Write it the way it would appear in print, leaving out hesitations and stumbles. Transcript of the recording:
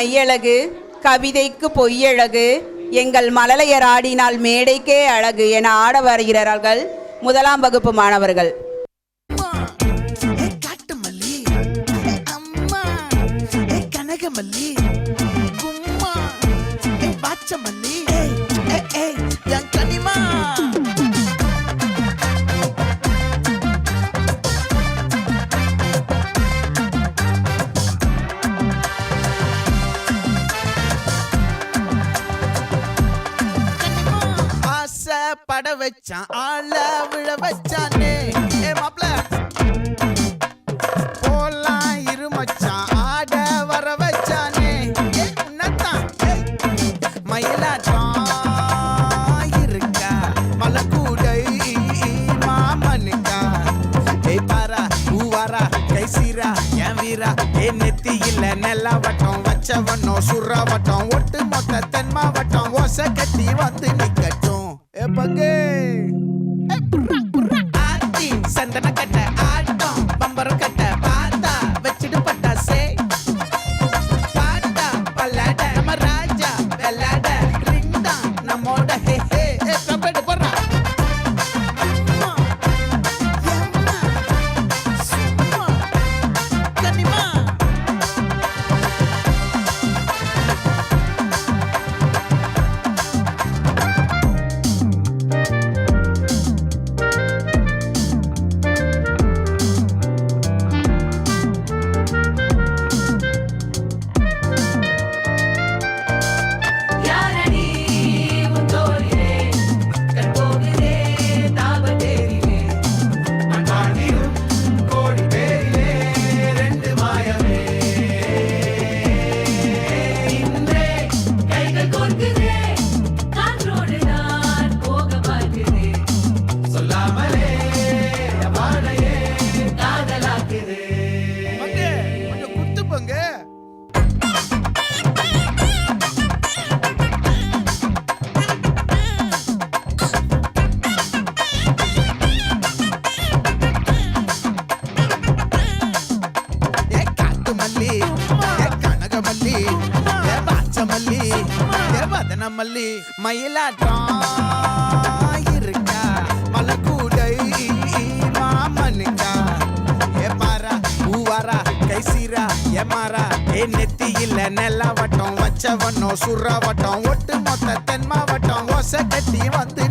மையழகு, கவிதைக்கு பொய்யழகு, எங்கள் மழலையர் ஆடினால் மேடைக்கே அழகு என ஆட வருகிறார்கள் முதலாம் வகுப்பு மாணவர்கள். பட வச்சான் ஆள விழ வச்சானே மாப்ள போலாம் இருமச்சான் ஆட வர வச்சானே உன்னத்தான் மயிலாட்டம் இருக்கா மலக்கூடை மாமனுக்கா பாரா பூவாரா கைசீரா என் வீரா நெத்தி இல்ல நெல்லா வட்டம் வச்சவனோ சுறா வட்டம் ஒட்டு மொத்த தென் மாவட்டம் ஓசை கட்டி வந்து நிக்கட்டும் பங்கே ஆத்தி சந்தன கட்ட ஆட்டம் பம்பரம் கட்ட பாத்தா வச்சிடு பட்டாசே பாட்டா பல்லாட நம்ம ராஜா வெள்ளாட ரிங் தான் நம்மோட ஹே ஹே கம்பெடு போறா கனிமா மல்லி மயிலாட்டம் இருக்கா மலக்கூடை மாமனுக்கா பாரா பூவாரா கைசீரா மாறா நெத்தி இல்ல நெல்லா வட்டம் வச்சவனோ சுறா வட்டம் ஒட்டு மொத்த தென் மாவட்டம் ஓசை கட்டி வந்து